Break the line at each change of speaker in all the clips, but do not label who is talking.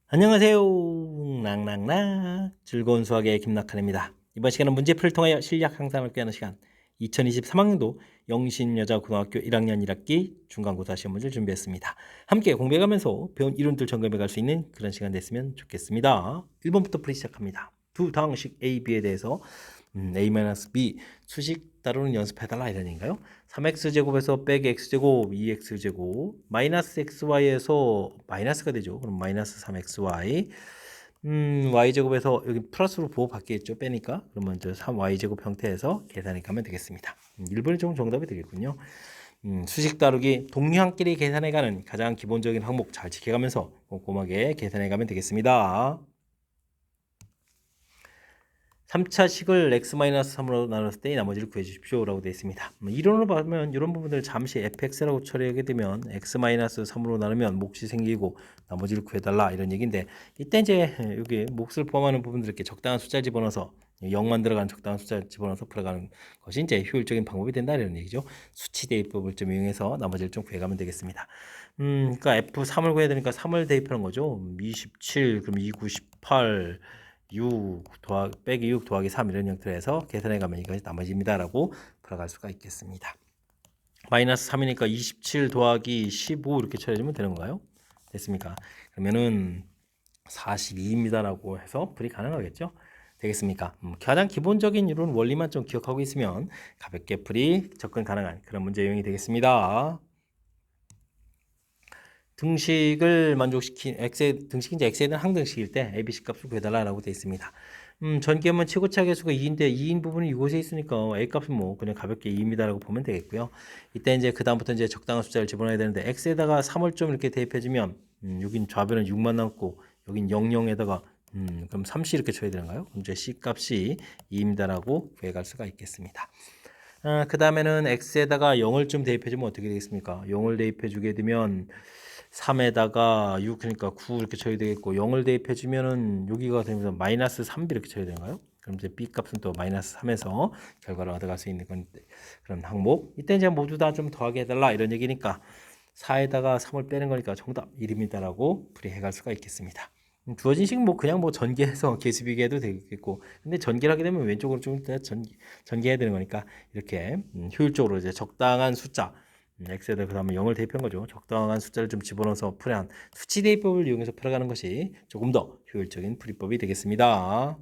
안녕하세요. 낭낭낭 즐거운 수학의 김낙한입니다. 이번 시간은 문제풀이를 통하여 실력 향상을 꾀하는 시간 2023학년도 영신여자고등학교 1학년 1학기 중간고사 시험 문제를 준비했습니다. 함께 공부해가면서 배운 이론들 점검해 갈 수 있는 그런 시간 됐으면 좋겠습니다. 1번부터 풀이 시작합니다. 두 다항식 A, B에 대해서 A-B 수식 따로는 연습해달라 이런 얘기인가요? 3x제곱에서 빼기 x제곱 2x제곱 마이너스 xy에서 마이너스가 되죠. 그럼 마이너스 3xy y제곱에서 여기 플러스로 부호 바뀌겠죠. 빼니까 그러면 저 3y제곱 형태에서 계산해 가면 되겠습니다. 1번이 좀 정답이 되겠군요. 수식 다루기 동료한끼리 계산해 가는 가장 기본적인 항목 잘 지켜가면서 꼼꼼하게 계산해 가면 되겠습니다. 3차 식을 x-3으로 나눴을 때 나머지를 구해 주십시오 라고 되어 있습니다. 이론으로 보면 이런 부분들 잠시 fx라고 처리하게 되면 x-3으로 나누면 몫이 생기고 나머지를 구해달라 이런 얘기인데 이때 이제 여기 몫을 포함하는 부분들 이렇게 적당한 숫자를 집어넣어서 0만 들어가는 적당한 숫자를 집어넣어서 풀어가는 것이 이제 효율적인 방법이 된다 이런 얘기죠. 수치 대입법을 좀 이용해서 나머지를 좀 구해가면 되겠습니다. 그러니까 f3을 구해야 되니까 3을 대입하는 거죠. 27 그럼 2, 9, 18 6 빼기 6 더하기 3 이런 형태로 해서 계산해 가면 이것이 나머지입니다 라고 풀어갈 수가 있겠습니다. 마이너스 3이니까 27 더하기 15 이렇게 처리해주면 되는 건가요? 됐습니까? 그러면은 42입니다 라고 해서 풀이 가능하겠죠? 되겠습니까? 가장 기본적인 이런 원리만 좀 기억하고 있으면 가볍게 풀이 접근 가능한 그런 문제 유형이 되겠습니다. 등식을 만족시킨 등식이 이제 x에 대한 항등식일 때 abc 값을 구해달라고 되어 있습니다. 전개하면 최고차 계수가 2인데 2인 부분이 이곳에 있으니까 a 값은 뭐 그냥 가볍게 2입니다라고 보면 되겠고요. 이때 이제 그 다음부터 이제 적당한 숫자를 집어넣어야 되는데 x에다가 3을 좀 이렇게 대입해주면 여긴 좌변은 6만 남고 여긴 00에다가 그럼 3c 이렇게 쳐야 되는가요? 그럼 이제 c 값이 2입니다라고 구해갈 수가 있겠습니다. 그 다음에는 x에다가 0을 좀 대입해주면 어떻게 되겠습니까? 0을 대입해주게 되면 3에다가 6 그러니까 9 이렇게 쳐야 되겠고 0을 대입해주면은 여기가 되면서 마이너스 3b 이렇게 쳐야 되는가요? 그럼 이제 b 값은 또 마이너스 3에서 결과를 얻어갈 수 있는 그런 항목. 이때 이제 모두 다 좀 더하게 해달라 이런 얘기니까 4에다가 3을 빼는 거니까 정답 1입니다라고 풀이해갈 수가 있겠습니다. 주어진 식 뭐 그냥 뭐 전개해서 계수비계해도 되겠고 근데 전개를 하게 되면 왼쪽으로 좀 전개해야 되는 거니까 이렇게 효율적으로 이제 적당한 숫자 x에다 그 다음에 0을 대입한 거죠. 적당한 숫자를 좀 집어넣어서 풀이한 수치 대입법을 이용해서 풀어가는 것이 조금 더 효율적인 풀이법이 되겠습니다.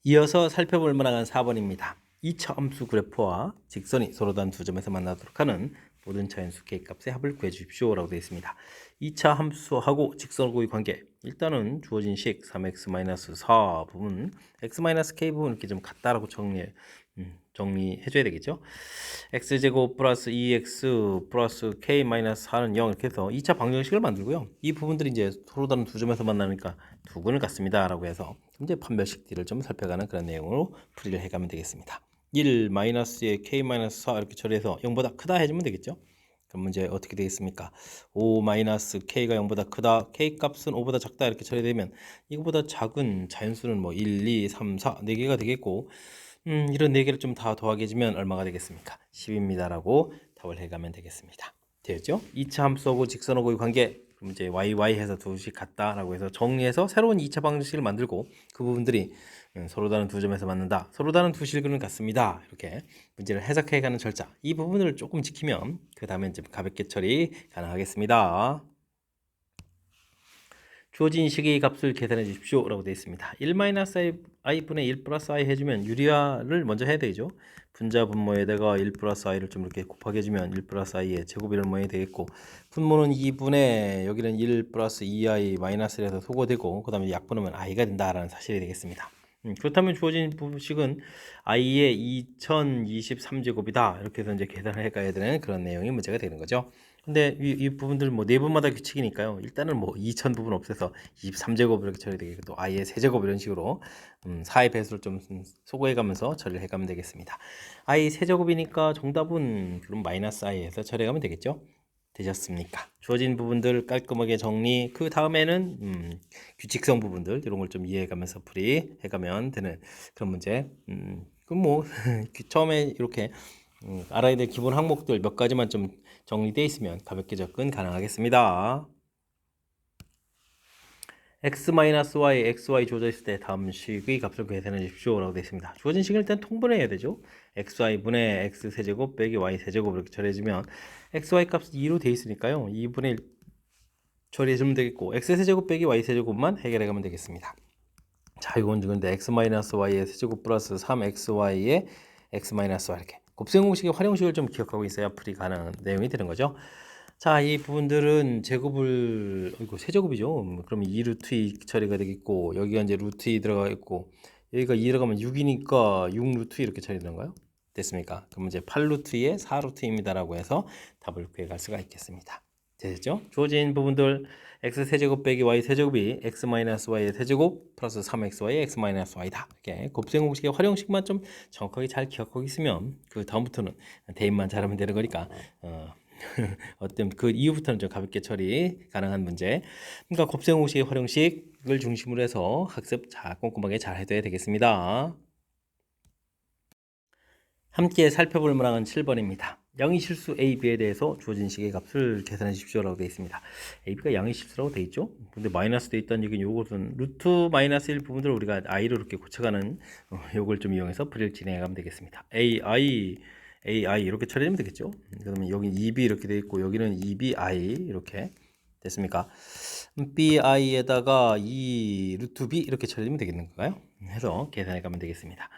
이어서 살펴볼 만한 4번입니다. 2차 함수 그래프와 직선이 서로 다른 두 점에서 만나도록 하는 모든 자연수 K값의 합을 구해 주십시오 라고 되어 있습니다. 2차 함수하고 직선하고의 관계 일단은 주어진 식 3x-4 부분 x-k 부분 이렇게 좀 같다라고 정리해 줘야 되겠죠. x제곱 플러스 2x 플러스 k-4는 0 이렇게 해서 2차 방정식을 만들고요. 이 부분들이 이제 서로 다른 두 점에서 만나니까 두 근을 갖습니다 라고 해서 이제 판별식 D를 좀 살펴가는 그런 내용으로 풀이를 해가면 되겠습니다. 1 마이너스에 k-4 이렇게 처리해서 0보다 크다 해주면 되겠죠. 그럼 문제 어떻게 되겠습니까? 5 마이너스 k가 0보다 크다, k 값은 5보다 작다 이렇게 처리되면 이거보다 작은 자연수는 뭐 1, 2, 3, 4, 4개가 되겠고 이런 4개를 좀 다 더하게 해주면 얼마가 되겠습니까? 10입니다 라고 답을 해가면 되겠습니다. 되었죠? 2차 함수하고 직선하고의 관계 그럼 이제 yy 해서 두식 같다라고 해서 정리해서 새로운 2차 방정식을 만들고 그 부분들이 서로 다른 두 점에서 맞는다. 서로 다른 두 실근은 같습니다. 이렇게 문제를 해석해가는 절차. 이 부분을 조금 지키면 그 다음에 이제 가볍게 처리 가능하겠습니다. 주어진 식의 값을 계산해 주십시오 라고 되어 있습니다. 1-i분의 1 플러스 i 해주면 유리화를 먼저 해야 되죠. 분자 분모에다가 1 플러스 i를 좀 이렇게 곱하게 해주면 1 플러스 i의 제곱 이런 모양이 되겠고 분모는 2분의 여기는 1 플러스 2i 마이너스를 해서 소거되고 그 다음에 약분하면 i가 된다라는 사실이 되겠습니다. 그렇다면 주어진 식은 i의 2023제곱이다 이렇게 해서 이제 계산을 해가야 되는 그런 내용이 문제가 되는 거죠. 근데 이 부분들 뭐 내분마다 규칙이니까요. 일단은 뭐 2000 부분 없애서 23제곱 이렇게 처리되겠고 또 i의 세제곱 이런 식으로 4의 배수를 좀 소거해 가면서 처리를 해 가면 되겠습니다. i 세제곱이니까 정답은 그럼 마이너스 i에서 처리해 가면 되겠죠? 되셨습니까? 주어진 부분들 깔끔하게 정리. 그 다음에는 규칙성 부분들 이런 걸 좀 이해해 가면서 풀이해 가면 되는 그런 문제. 그럼 뭐 처음에 이렇게 알아야 될 기본 항목들 몇 가지만 좀 정리되어 있으면 가볍게 접근 가능하겠습니다. x-y, xy 주어져 있을 때 다음 식의 값을 계산해 주십시오 라고 되어 있습니다. 주어진 식을 일단 통분해야 되죠. xy분의 x세제곱 빼기 y세제곱 이렇게 처리해주면 xy 값은 2로 되어 있으니까요. 2분의 1 처리해주면 되겠고 x세제곱 빼기 y세제곱만 해결해가면 되겠습니다. 자, 이건 근데 x-y의 세제곱 플러스 3xy의 x-y 이렇게 곱셈 공식의 활용식을 좀 기억하고 있어야 풀이 가능한 내용이 되는 거죠. 자, 이 부분들은 제곱을 이거 세제곱이죠. 그러면 2루트 2 처리가 되겠고 여기가 이제 루트 2 들어가 있고 여기가 2 들어가면 6이니까 6루트 이렇게 처리되는가요? 됐습니까? 그럼 이제 8루트 2에 4루트입니다라고 해서 답을 구해갈 수가 있겠습니다. 됐죠? 주어진 부분들 x 세제곱 빼기 y 세제곱이 x y의 세제곱 플러스 3xy의 x y다. 이렇게 곱셈 공식의 활용식만 좀 정확하게 잘 기억하고 있으면 그 다음부터는 대입만 잘하면 되는 거니까 어떤 그 이후부터는 좀 가볍게 처리 가능한 문제. 그러니까 곱셈 공식의 활용식을 중심으로 해서 학습 자 꼼꼼하게 잘 해둬야 되겠습니다. 함께 살펴볼 문항은 7번입니다. 양의 실수 A, B에 대해서 주어진 식의 값을 계산해 주십시오라고 되어 있습니다. A, B가 양의 실수라고 되어 있죠. 근데 마이너스 되어 있다는 얘기는 요것은 루트 마이너스 1 부분들을 우리가 I로 이렇게 고쳐가는 요걸 좀 이용해서 풀이를 진행해 가면 되겠습니다. AI 이렇게 처리하면 되겠죠. 그러면 여기 2B 이렇게 되어 있고 여기는 2BI 이렇게 됐습니까? BI에다가 2 루트 B 이렇게 처리하면 되겠는 건가요? 해서 계산해 가면 되겠습니다.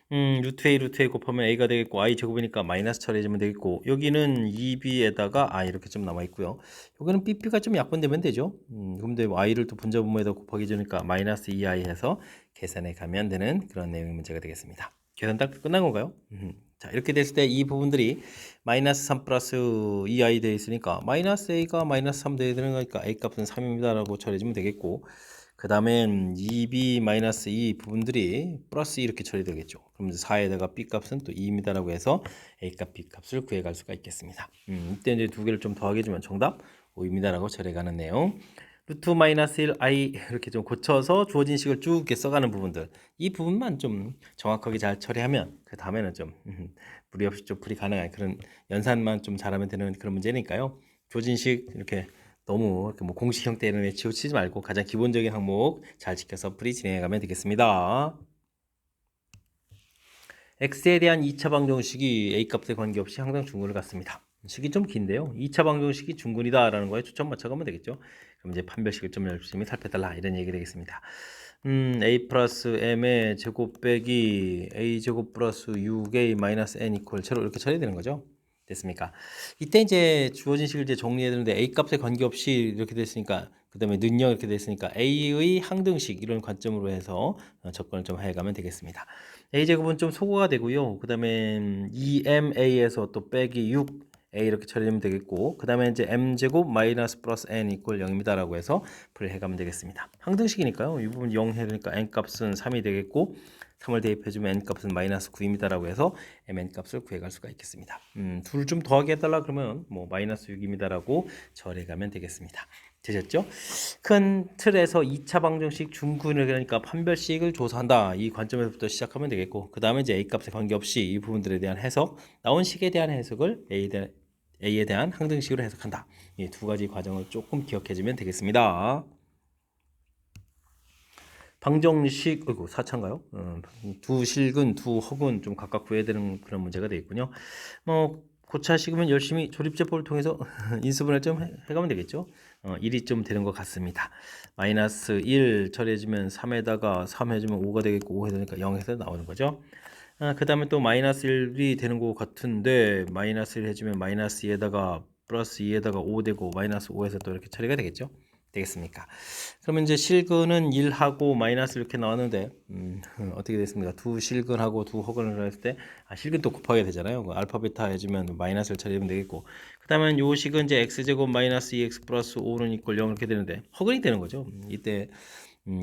루트 A 곱하면 A가 되겠고 I 제곱이니까 마이너스 처리해주면 되겠고 여기는 2B에다가 I 이렇게 좀 남아있고요. 여기는 BP가 좀 약분되면 되죠. 근데 I를 또 분자분모에다 곱하기 주니까 마이너스 2I 해서 계산해 가면 되는 그런 내용의 문제가 되겠습니다. 계산 딱 끝난 건가요? 자, 이렇게 됐을 때 이 부분들이 마이너스 3 플러스 2I 되어 있으니까 마이너스 A가 마이너스 3 되어 되는 거니까 A 값은 3입니다 라고 처리해주면 되겠고 그 다음엔 2B-2 부분들이 플러스 이렇게 처리되겠죠. 그럼 4에다가 B값은 또 2입니다 라고 해서 A값, B값을 구해갈 수가 있겠습니다. 이때 이제 두 개를 좀 더하게 해주면 정답 5입니다 라고 처리해가는 내용. 루트 마이너스 1 I 이렇게 좀 고쳐서 주어진 식을 쭉 이렇게 써가는 부분들 이 부분만 좀 정확하게 잘 처리하면 그 다음에는 좀 무리 없이 좀 풀이 가능한 그런 연산만 좀 잘하면 되는 그런 문제니까요. 주어진 식 이렇게 너무 이렇게 뭐 공식 형태 이런 데 치우치지 말고 가장 기본적인 항목 잘 지켜서 풀이 진행해 가면 되겠습니다. x에 대한 2차 방정식이 a 값에 관계없이 항상 중근을 갖습니다. 식이 좀 긴데요. 2차 방정식이 중근이다 라는 거에 초점 맞춰가면 되겠죠. 그럼 이제 판별식을 좀 열심히 살펴달라 이런 얘기 되겠습니다. a 플러스 m의 제곱 빼기 a 제곱 플러스 6a 마이너스 n 이퀄 제로 이렇게 처리되는 거죠. 됐습니까? 이때 이제 주어진 식을 이제 정리해야 되는데 a 값에 관계없이 이렇게 됐으니까 그 다음에 능력 이렇게 됐으니까 a의 항등식 이런 관점으로 해서 접근을 좀 해가면 되겠습니다. a제곱은 좀 소거가 되고요. 그 다음에 2ma에서 또 빼기 6a 이렇게 처리하면 되겠고 그 다음에 이제 m제곱 마이너스 플러스 n 이퀄 0입니다 라고 해서 풀을 해가면 되겠습니다. 항등식이니까요. 이 부분 0 해야 되니까 n 값은 3이 되겠고 3을 대입해주면 n값은 마이너스 9입니다 라고 해서 mn값을 구해갈 수가 있겠습니다. 둘을 좀 더하게 해달라 그러면 뭐 마이너스 6입니다 라고 처리해가면 되겠습니다. 되셨죠? 큰 틀에서 2차 방정식 중근을 그러니까 판별식을 조사한다 이 관점에서부터 시작하면 되겠고 그 다음에 이제 A값에 관계없이 이 부분들에 대한 해석 나온 식에 대한 해석을 A에 대한 항등식으로 해석한다 이 두 가지 과정을 조금 기억해주면 되겠습니다. 방정식, 어이구, 사차인가요? 두 실근, 두 혹은 좀 각각 구해야 되는 그런 문제가 되겠군요. 뭐, 고차 식으면 열심히 조립제법을 통해서 인수분해 좀 해가면 되겠죠. 1이 좀 되는 것 같습니다. 마이너스 1 처리해주면 3에다가 3 해주면 5가 되겠고 5 해주니까 0에서 나오는 거죠. 그 다음에 또 마이너스 1이 되는 것 같은데 마이너스 1 해주면 마이너스 2에다가 플러스 2에다가 5 되고 마이너스 5에서 또 이렇게 처리가 되겠죠. 되겠습니까? 그러면 이제 실근은 1하고 마이너스 이렇게 나왔는데 어떻게 됐습니까? 두 실근하고 두 허근을 했을 때 실근 또 곱하게 되잖아요. 그 알파 베타 해주면 마이너스를 처리하면 되겠고 그 다음에 요 식은 이제 x제곱 마이너스 2x 플러스 5는 이꼴 0 이렇게 되는데 허근이 되는 거죠. 이때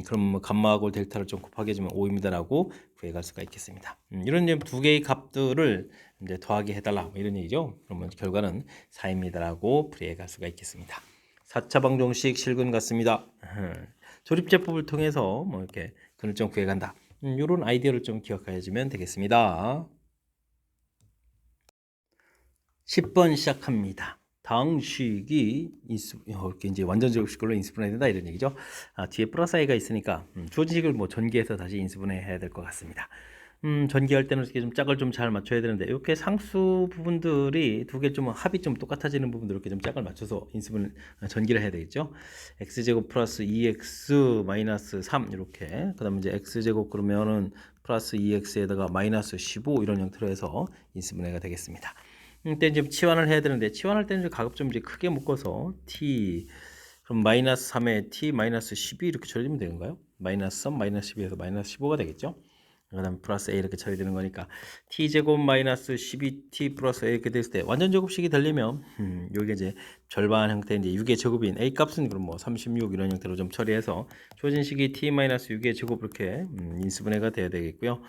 그럼 뭐 감마하고 델타를 좀 곱하게 해주면 5입니다라고 구해갈 수가 있겠습니다. 이런 두 개의 값들을 이제 더하게 해달라 뭐 이런 얘기죠. 그러면 결과는 4입니다라고 풀이해갈 수가 있겠습니다. 4차 방정식 실근 같습니다. 조립제법을 통해서 뭐 이렇게 근을점 구해간다. 이런 아이디어를 좀 기억해주면 되겠습니다. 10번 시작합니다. 당식이 이렇게 이제 완전제곱 식으로 인수분해 된다 이런 얘기죠. 뒤에 플러스 i가 있으니까 주어진 식을 뭐 전개해서 다시 인수분해해야 될 것 같습니다. 전개할 때는 이렇게 좀 짝을 좀 잘 맞춰야 되는데 이렇게 상수 부분들이 두 개 좀 합이 좀 똑같아지는 부분들 이렇게 좀 짝을 맞춰서 인수분 전개를 해야 되겠죠. x제곱 플러스 2x 마이너스 3 이렇게 그다음에 이제 x제곱 그러면은 플러스 2x에다가 마이너스 15 이런 형태로 해서 인수분해가 되겠습니다. 이때 이제 치환을 해야 되는데 치환할 때는 가급 좀 이제 크게 묶어서 t 그럼 마이너스 3에 t 마이너스 12 이렇게 처리되면 되는가요? 마이너스 3 마이너스 12에서 마이너스 15가 되겠죠. 그 다음에 플러스 a 이렇게 처리되는 거니까 t제곱 마이너스 12t 플러스 a 이렇게 됐을 때 완전 제곱식이 되려면 여기 이제 절반 형태 이제 6의 제곱인 a 값은 그럼 뭐 36 이런 형태로 좀 처리해서 주어진 식이 t 마이너스 6의 제곱 이렇게 인수분해가 돼야 되겠고요.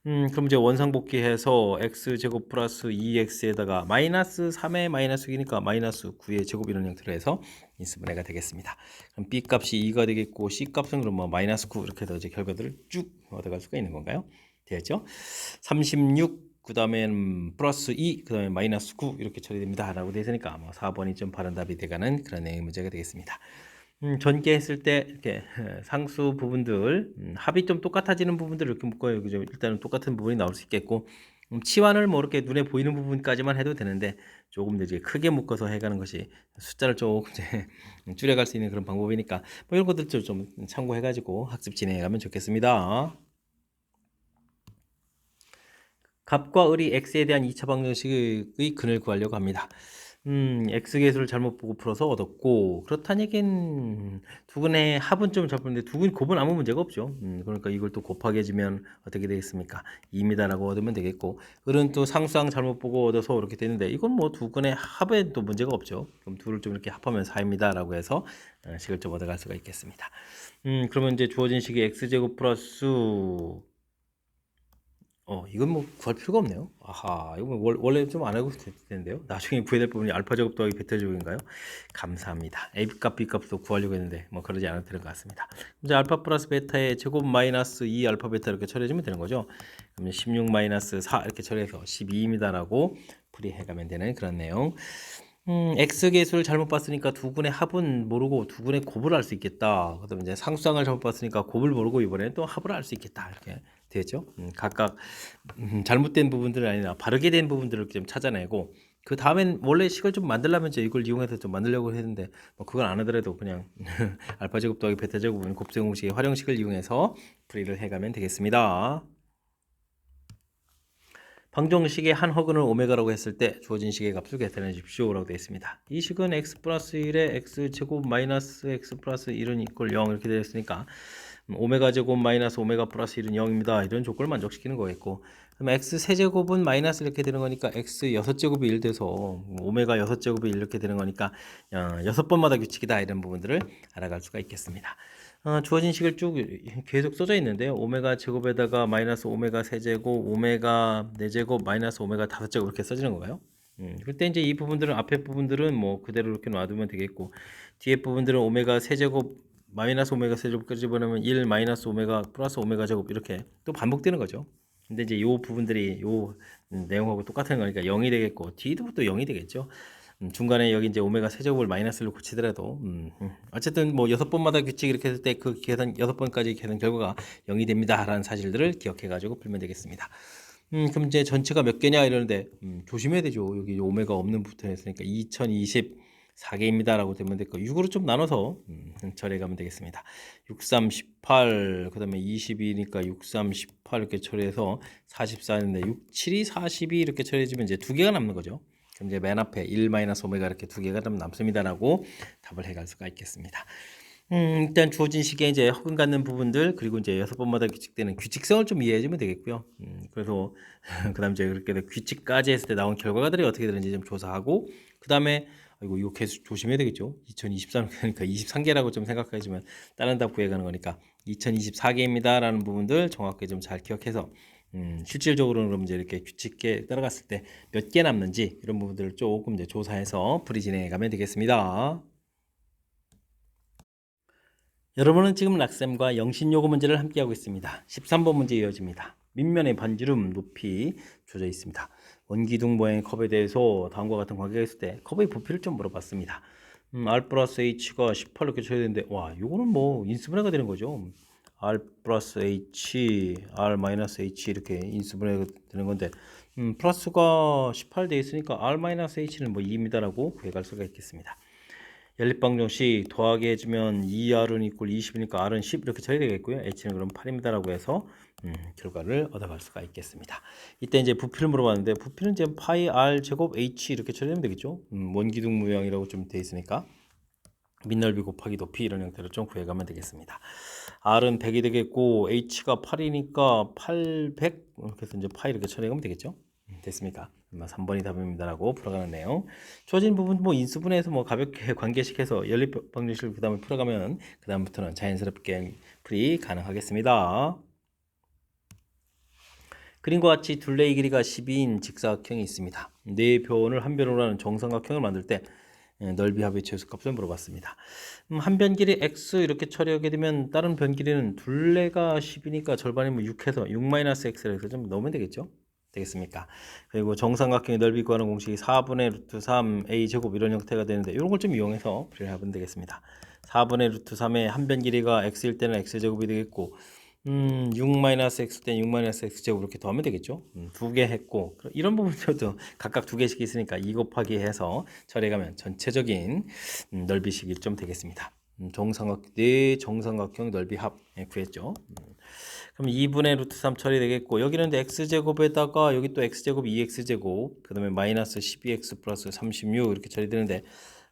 그럼 이제 원상복귀해서 x제곱 플러스 2x에다가 마이너스 3의 마이너스 6이니까 마이너스 9의 제곱 이런 형태로 해서 인수분해가 되겠습니다. 그럼 b 값이 2가 되겠고 c 값은 그럼 뭐 마이너스 9 이렇게 해서 이제 결과들을 쭉 얻어갈 수가 있는 건가요? 되겠죠? 36 그 다음에는 플러스 2 그 다음에 마이너스 9 이렇게 처리됩니다 라고 되어 있으니까 뭐 4번이 좀 바른 답이 돼가는 그런 내용의 문제가 되겠습니다. 전개했을 때 이렇게 상수 부분들 합이 좀 똑같아지는 부분들 이렇게 묶어요. 그죠? 일단은 똑같은 부분이 나올 수 있겠고 치환을 뭐 이렇게 눈에 보이는 부분까지만 해도 되는데 조금 더 이제 크게 묶어서 해가는 것이 숫자를 조금 이제 줄여갈 수 있는 그런 방법이니까 뭐 이런 것들 좀 참고해가지고 학습 진행해가면 좋겠습니다. 값과 을이 x에 대한 2차 방정식의 근을 구하려고 합니다. x계수를 잘못 보고 풀어서 얻었고 그렇다는 얘기는 두근의 합은 좀 잘 푸는데 두근 곱은 아무 문제가 없죠. 그러니까 이걸 또 곱하게 해주면 어떻게 되겠습니까? 2입니다라고 얻으면 되겠고 을은 또 상수항 잘못 보고 얻어서 이렇게 되는데 이건 뭐 두근의 합에 또 문제가 없죠. 그럼 둘을 좀 이렇게 합하면 4입니다라고 해서 식을 좀 얻어갈 수가 있겠습니다. 그러면 이제 주어진 식이 x제곱 플러스 이건 뭐 구할 필요가 없네요. 아하, 이거 뭐 원래 좀 안 알고 되는데요. 나중에 구해야 될 부분이 알파 제곱 더하기 베타 제곱인가요? 감사합니다. A 값, B 값도 구하려고 했는데 뭐 그러지 않아도 될 것 같습니다. 이제 알파 플러스 베타의 제곱 마이너스 2 알파 베타 이렇게 처리해주면 되는 거죠. 그러면 16 마이너스 4 이렇게 처리해서 12입니다라고 풀이해가면 되는 그런 내용. x계수를 잘못 봤으니까 두근의 합은 모르고 두근의 곱을 알 수 있겠다. 그다음에 이제 상수항을 잘못 봤으니까 곱을 모르고 이번에 또 합을 알 수 있겠다. 이렇게 되죠. 각각 잘못된 부분들은 아니라 바르게 된 부분들을 좀 찾아내고 그 다음엔 원래 식을 좀 만들려면 이제 이걸 이용해서 좀 만들려고 했는데 뭐 그건 안 하더라도 그냥 알파 제곱 더하기 베타 제곱은 곱셈 공식의 활용식을 이용해서 풀이를 해가면 되겠습니다. 방정식의 한 허근을 오메가라고 했을 때 주어진 식의 값을 계산해 주십시오 라고 되어 있습니다. 이 식은 x 플러스 1에 x 제곱 마이너스 x 플러스 1은 이퀄 0 이렇게 되어 있으니까 오메가 제곱 마이너스 오메가 플러스 1은 0입니다. 이런 조건을 만족시키는 거겠고 그럼 x 세제곱은 마이너스 이렇게 되는 거니까 x 6제곱이 1 돼서 오메가 6제곱이 1 이렇게 되는 거니까 6번마다 규칙이다 이런 부분들을 알아갈 수가 있겠습니다. 주어진 식을 쭉 계속 써져 있는데요. 오메가 제곱에다가 마이너스 오메가 세제곱, 오메가 4제곱, 마이너스 오메가 5제곱 이렇게 써지는 건가요? 그때 이제 이 부분들은 앞에 부분들은 뭐 그대로 이렇게 놔두면 되겠고 뒤에 부분들은 오메가 세제곱 마이너스 오메가 세제곱까지 집어넣으면 1 마이너스 오메가 플러스 오메가 제곱 이렇게 또 반복되는 거죠. 근데 이제 요 부분들이 요 내용하고 똑같은 거니까 0이 되겠고 뒤도 또 0이 되겠죠. 중간에 여기 이제 오메가 세제곱을 마이너스로 고치더라도 어쨌든 뭐 6번마다 규칙 이렇게 했을 때 그 계산 6번까지 계산 결과가 0이 됩니다 라는 사실들을 기억해 가지고 풀면 되겠습니다. 그럼 이제 전체가 몇 개냐 이러는데 조심해야 되죠. 여기 오메가 없는 부터 했으니까 2024개입니다 라고 되면 될거 6으로 좀 나눠서 처리해 가면 되겠습니다. 6, 3, 18, 그 다음에 22니까 6, 3, 18 이렇게 처리해서 44인데 6, 7이 42 이렇게 처리해주면 이제 2개가 남는 거죠. 그럼 이제 맨 앞에 1 마이너스 오메가 이렇게 2개가 남습니다라고 답을 해갈 수가 있겠습니다. 일단 주어진 식에 이제 허근 갖는 부분들 그리고 이제 6번마다 규칙되는 규칙성을 좀 이해해주면 되겠고요. 그래서 그다음 이제 그렇게 규칙까지 했을 때 나온 결과들이 어떻게 되는지 좀 조사하고 그 다음에 이거 계속 조심해야 되겠죠. 2023 그러니까 23개라고 좀 생각하지만 다른 답 구해가는 거니까 2024개입니다라는 부분들 정확하게 좀 잘 기억해서. 실질적으로는 그럼 이제 이렇게 규칙에 따라갔을 때 몇 개 남는지 이런 부분들을 조금 이제 조사해서 풀이 진행해 가면 되겠습니다. 여러분은 지금 락셈과 영신요구 문제를 함께 하고 있습니다. 13번 문제 이어집니다. 밑면의 반지름 높이 주어져 있습니다. 원기둥 모양의 컵에 대해서 다음과 같은 관계가 있을 때 컵의 부피를 좀 물어봤습니다. R 플러스 H가 18 이렇게 쳐야 되는데 와 이거는 뭐 인수분해가 되는 거죠. R 플러스 H, R 마이너스 H 이렇게 인수분해가 되는 건데 플러스가 18 돼 있으니까 R 마이너스 H는 뭐 2입니다라고 구해갈 수가 있겠습니다. 연립방정식 더하기 해주면 2R은 이꼴 20이니까 R은 10 이렇게 처리 되겠고요. H는 그럼 8입니다라고 해서 결과를 얻어갈 수가 있겠습니다. 이때 이제 부피를 물어봤는데 부피는 이제 파이 R 제곱 H 이렇게 처리되면 되겠죠. 원기둥 모양이라고 좀 돼 있으니까 밑넓이 곱하기 높이 이런 형태로 좀 구해가면 되겠습니다. R은 100이 되겠고 H가 8이니까 800 이렇게 해서 이제 파이 이렇게 처리하면 되겠죠. 됐습니까? 3번이 답입니다라고 풀어가는 내용. 주어진 부분 뭐 인수분해해서 뭐 가볍게 관계식해서 연립방정식을 그 다음에 풀어가면 그 다음부터는 자연스럽게 풀이 가능하겠습니다. 그림과 같이 둘레의 길이가 12인 직사각형이 있습니다. 네 변을 한 변으로 하는 정삼각형을 만들 때 넓이 합의 최소값을 물어봤습니다. 한 변 길이 x 이렇게 처리하게 되면 다른 변 길이는 둘레가 10이니까 절반이면 6해서 6-x를 해서 좀 넣으면 되겠죠. 되겠습니까? 그리고 정삼각형의 넓이 구하는 공식이 4분의 루트 3 a 제곱 이런 형태가 되는데 이런 걸 좀 이용해서 풀이를 하면 되겠습니다. 4분의 루트 3의 한 변 길이가 x일 때는 x제곱이 되겠고 6-x 때는 6-x 제곱 이렇게 더하면 되겠죠. 두 개 했고 이런 부분들도 각각 두 개씩 있으니까 2 곱하기 해서 처리해가면 전체적인 넓이식이 좀 되겠습니다. 네 정삼각형 넓이 합 구했죠. 그럼 2분의 루트 3 처리되겠고 여기는 이제 x제곱에다가 여기 또 x제곱 2x제곱 그 다음에 마이너스 12x 플러스 36 이렇게 처리되는데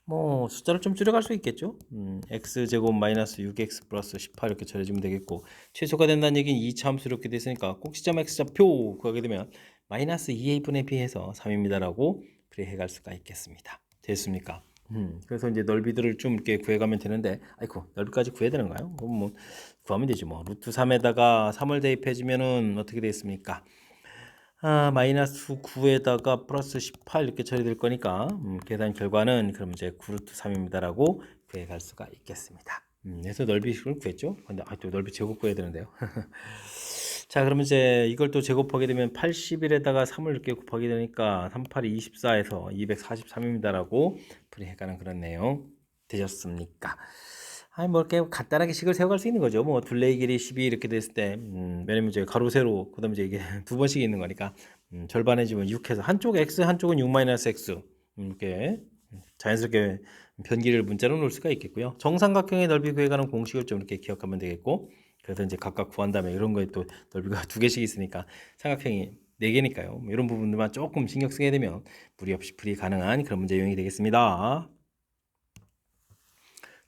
뭐 숫자를 좀 줄여갈 수 있겠죠. x제곱 마이너스 6x 플러스 18 이렇게 처리해주면 되겠고 최소가 된다는 얘기는 2차 함수 이렇게 됐으니까 꼭 시점 x좌표 구하게 되면 마이너스 2a분의 b해서 3입니다라고 풀이해갈 수가 있겠습니다. 됐습니까? 그래서 이제 넓이들을 좀 이렇게 구해가면 되는데 아이고 넓이까지 구해야 되는가요? 그럼 뭐 구하면 되지 뭐. 루트 3에다가 3을 대입해주면은 어떻게 되겠습니까? 마이너스 9에다가 플러스 18 이렇게 처리될 거니까 계산 결과는 그럼 이제 9루트 3입니다라고 구해갈 수가 있겠습니다. 그래서 넓이식을 구했죠. 근데 또 넓이 제곱 구해야 되는데요. 자, 그러면 이제 이걸 또 제곱하게 되면 81에다가 3을 이렇게 곱하게 되니까 38이 24에서 243입니다라고 풀이해가는 그런 내용 되셨습니까? 아니 뭐 이렇게 간단하게 식을 세워갈 수 있는 거죠. 뭐 둘레의 길이 12 이렇게 됐을 때 왜냐면 이제 가로 세로 그다음에 이제 이게 두 번씩 있는 거니까 절반 해주면 6해서 한쪽 x 한쪽은 6-x 이렇게 자연스럽게 변기를 문자로 놓을 수가 있겠고요. 정삼각형의 넓이 구해가는 공식을 좀 이렇게 기억하면 되겠고 그래서 이제 각각 구한 다음에 이런 거에 또 넓이가 두 개씩 있으니까 삼각형이 4개니까요. 뭐 이런 부분들만 조금 신경 쓰게 되면 무리 없이 풀이 가능한 그런 문제 유형이 되겠습니다.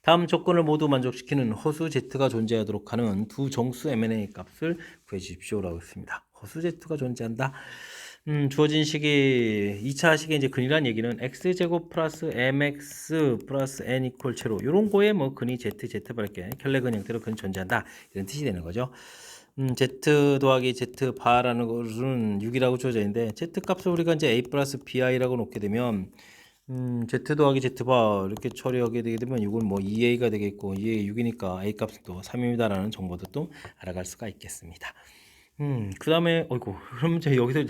다음 조건을 모두 만족시키는 허수 Z가 존재하도록 하는 두 정수 M&A 값을 구해주십시오라고 했습니다. 허수 Z가 존재한다. 주어진 식이 2차 식의 이제 근이란 얘기는 x제곱 플러스 mx 플러스 n 이퀄 제로 이런 거에 뭐 근이 z 밖에 결례근 형태로 근 존재한다 이런 뜻이 되는 거죠. z 더하기 z 바라는 것은 6이라고 주어져 있는데 z 값을 우리가 이제 a 플러스 bi라고 놓게 되면 z 더하기 z 바 이렇게 처리하게 되게 되면 이건 뭐 2a가 되겠고 2a 6이니까 a 값은 또 3입니다라는 정보도 또 알아갈 수가 있겠습니다. 그 다음에 어이구 그럼 이제 여기서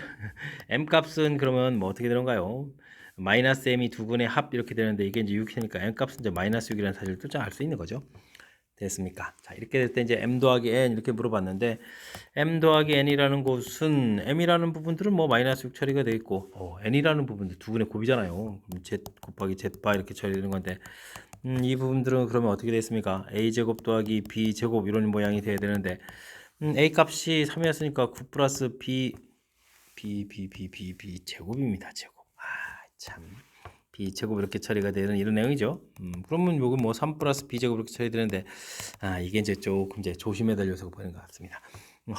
m 값은 그러면 뭐 어떻게 되는가요? 마이너스 m이 두 근의 합 이렇게 되는데 이게 이제 6이니까 m 값은 이제 마이너스 6이라는 사실을 좀 알 수 있는 거죠. 됐습니까? 자, 이렇게 될 때 이제 m 더하기 n 이렇게 물어봤는데 m 더하기 n이라는 것은 m이라는 부분들은 뭐 마이너스 6 처리가 되어 있고 n이라는 부분들 두 근의 곱이잖아요. 그럼 z 곱하기 z바 이렇게 처리되는 건데 이 부분들은 그러면 어떻게 되겠습니까? a제곱 더하기 b제곱 이런 모양이 돼야 되는데 a 값이 3이었으니까 9 플러스 b 제곱입니다. 제곱. 참. b제곱 이렇게 처리가 되는 이런 내용이죠. 그러면 요거 뭐 3 플러스 b제곱 이렇게 처리되는데 이게 이제 조금 이제 조심해야 될 요소가 보이는 것 같습니다.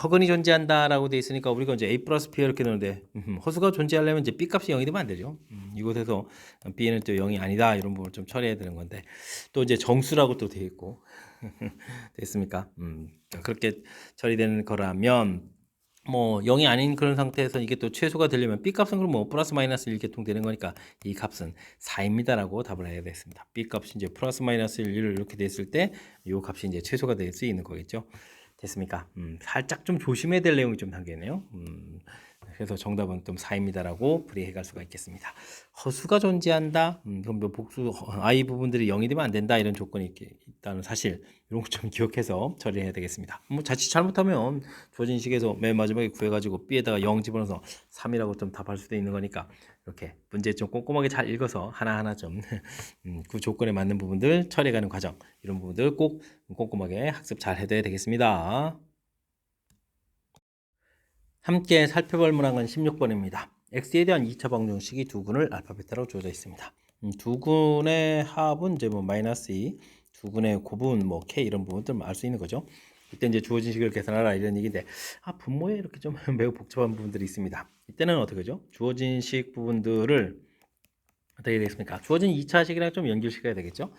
허근이 존재한다라고 돼 있으니까 우리가 이제 a 플러스 b 이렇게 넣는데 허수가 존재하려면 이제 b 값이 0이 되면 안 되죠. 이곳에서 b는 또 0이 아니다 이런 부분을 좀 처리해야 되는 건데 또 이제 정수라고 또 돼 있고 됐습니까? 그렇게 처리되는 거라면 뭐 0이 아닌 그런 상태에서 이게 또 최소가 되려면 b 값은 그럼 뭐 플러스 마이너스 1 개통 되는 거니까 이 값은 4입니다라고 답을 해야 되겠습니다. b 값이 이제 플러스 마이너스 1 이렇게 됐을 때 이 값이 이제 최소가 될 수 있는 거겠죠. 됐습니까? 살짝 좀 조심해야 될 내용이 좀 담겨 있네요. 그래서 정답은 좀 4입니다라고 풀이해 갈 수가 있겠습니다. 허수가 존재한다? 그럼 뭐 복수 I 부분들이 0이 되면 안 된다 이런 조건이 있다는 사실 이런 거 좀 기억해서 처리해야 되겠습니다. 뭐 자칫 잘못하면 주어진 식에서 맨 마지막에 구해가지고 B에다가 0 집어넣어서 3이라고 좀 답할 수도 있는 거니까 이렇게 문제 좀 꼼꼼하게 잘 읽어서 하나하나 좀 그 조건에 맞는 부분들 처리해가는 과정 이런 부분들 꼭 꼼꼼하게 학습 잘 해둬야 되겠습니다. 함께 살펴볼 문항은 16번입니다. x에 대한 2차 방정식이 두 군을 알파 베타로 주어져 있습니다. 두 군의 합은 이제 뭐 마이너스 2, 두 군의 곱은 뭐 k 이런 부분들 알 수 있는 거죠. 이때 이제 주어진 식을 계산하라 이런 얘기인데 분모에 이렇게 좀 매우 복잡한 부분들이 있습니다. 이때는 어떻게 하죠? 주어진 식 부분들을 어떻게 되겠습니까? 주어진 2차 식이랑 좀 연결시켜야 되겠죠?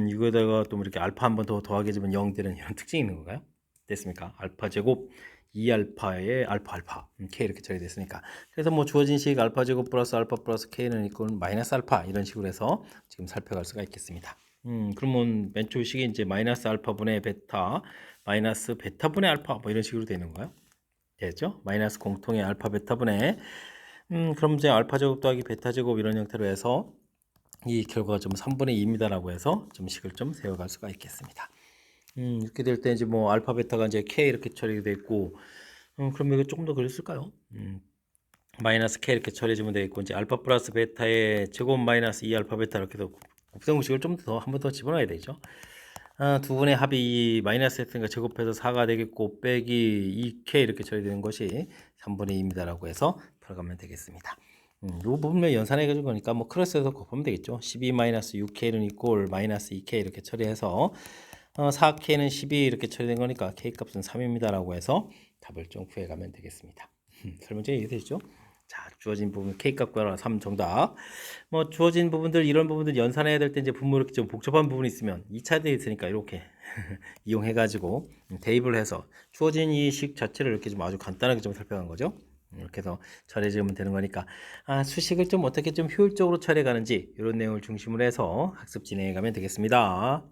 이거다가 또 이렇게 알파 한 번 더 더하게 해주면 0 되는 이런 특징이 있는 건가요? 됐습니까? 알파 제곱 2알파에 알파 k 이렇게 처리됐으니까 그래서 뭐 주어진 식 알파 제곱 플러스 알파 플러스 k는 이꼴 마이너스 알파 이런 식으로 해서 지금 살펴갈 수가 있겠습니다. 그러면 맨 초 식이 이제 마이너스 알파 분의 베타 마이너스 베타 분의 알파 뭐 이런 식으로 되는 거예요. 됐죠? 마이너스 공통의 알파 베타 분의 그럼 이제 알파 제곱 더하기 베타 제곱 이런 형태로 해서 이 결과가 좀 3분의 2입니다라고 해서 좀 식을 좀 세워갈 수가 있겠습니다. 이렇게 될 때 이제 뭐 알파 베타가 이제 k 이렇게 처리되어 있고, 그럼 이거 조금 더 그렸을까요? 마이너스 k 이렇게 처리해주면 되겠고, 이제 알파 플러스 베타의 제곱 마이너스 2 알파 베타 이렇게 해서 곱셈공식을 좀 더 한 번 더 집어넣어야 되죠. 두 분의 합이 마이너스 했으니까 제곱해서 4가 되겠고 빼기 2k 이렇게 처리되는 것이 3분의 2입니다라고 해서 풀어가면 되겠습니다. 이 부분을 연산해가지고 그러니까 뭐 크로스해서 곱하면 되겠죠. 12-6k는 이꼴 마이너스 2k 이렇게 처리해서 4k는 12 이렇게 처리된 거니까 k 값은 3입니다라고 해서 답을 좀 구해가면 되겠습니다. 설문제 이해되시죠? 자, 주어진 부분 k 값 구하라 3 정답. 뭐 주어진 부분들 이런 부분들 연산해야 될 때 이제 분모 이렇게 좀 복잡한 부분이 있으면 2차돼 있으니까 이렇게 이용해 가지고 대입을 해서 주어진 이 식 자체를 이렇게 좀 아주 간단하게 좀 살펴간 거죠. 이렇게 해서 처리해주면 되는 거니까 수식을 좀 어떻게 좀 효율적으로 처리해 가는지 이런 내용을 중심으로 해서 학습 진행해 가면 되겠습니다.